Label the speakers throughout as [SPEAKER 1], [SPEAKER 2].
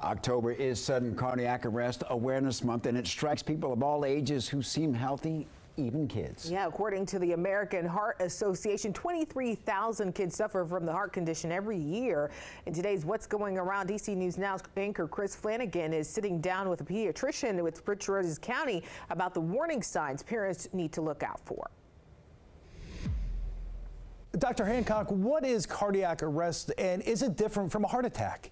[SPEAKER 1] October is Sudden Cardiac Arrest Awareness Month, and it strikes people of all ages who seem healthy, even kids.
[SPEAKER 2] Yeah, according to the American Heart Association, 23,000 kids suffer from the heart condition every year. In today's What's Going Around, DC News Now anchor Chris Flanagan is sitting down with a pediatrician with Prince George's County about the warning signs parents need to look out for.
[SPEAKER 3] Dr. Hancock, what is cardiac arrest, and is it different from a heart attack?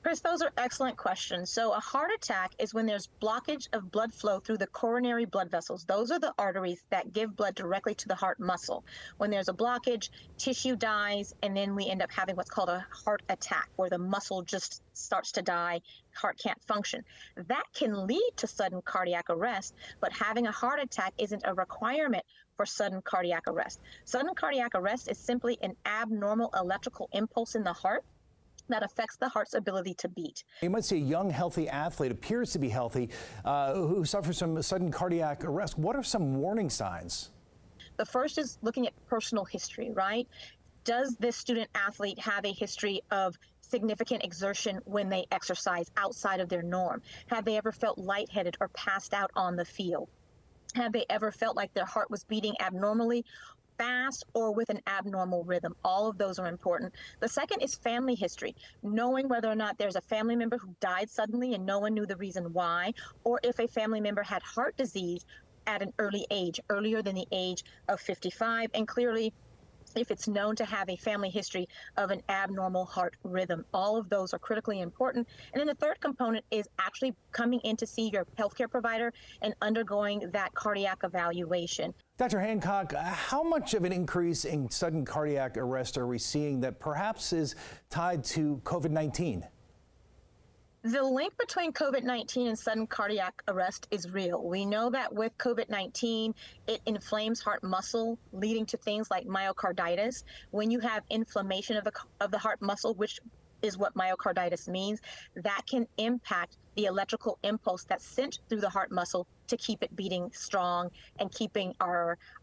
[SPEAKER 4] Chris, those are excellent questions. So a heart attack is when there's blockage of blood flow through the coronary blood vessels. Those are the arteries that give blood directly to the heart muscle. When there's a blockage, tissue dies, and then we end up having what's called a heart attack, where the muscle just starts to die, heart can't function. That can lead to sudden cardiac arrest, but having a heart attack isn't a requirement for sudden cardiac arrest. Sudden cardiac arrest is simply an abnormal electrical impulse in the heart that affects the heart's ability to beat.
[SPEAKER 3] You might see a young, healthy athlete, appears to be healthy, who suffers from sudden cardiac arrest. What are some warning signs?
[SPEAKER 4] The first is looking at personal history, right? Does this student athlete have a history of significant exertion when they exercise outside of their norm? Have they ever felt lightheaded or passed out on the field? Have they ever felt like their heart was beating abnormally, fast, or with an abnormal rhythm? All of those are important. The second is family history, knowing whether or not there's a family member who died suddenly and no one knew the reason why, or if a family member had heart disease at an early age, earlier than the age of 55, and clearly if it's known to have a family history of an abnormal heart rhythm. All of those are critically important. And then the third component is actually coming in to see your healthcare provider and undergoing that cardiac evaluation.
[SPEAKER 3] Dr. Hancock, how much of an increase in sudden cardiac arrest are we seeing that perhaps is tied to COVID-19?
[SPEAKER 4] The link between COVID-19 and sudden cardiac arrest is real. We know that with COVID-19, it inflames heart muscle, leading to things like myocarditis. When you have inflammation of the heart muscle, which is what myocarditis means, that can impact the electrical impulse that's sent through the heart muscle to keep it beating strong and keeping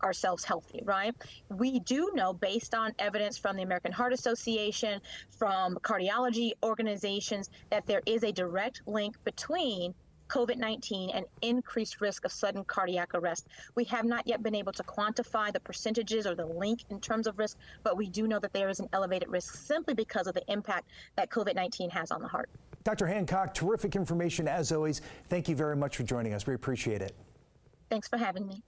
[SPEAKER 4] ourselves healthy, right? We do know, based on evidence from the American Heart Association, from cardiology organizations, that there is a direct link between COVID-19 and increased risk of sudden cardiac arrest. We have not yet been able to quantify the percentages or the link in terms of risk, but we do know that there is an elevated risk simply because of the impact that COVID-19 has on the heart.
[SPEAKER 3] Dr. Hancock, terrific information as always. Thank you very much for joining us. We appreciate it.
[SPEAKER 4] Thanks for having me.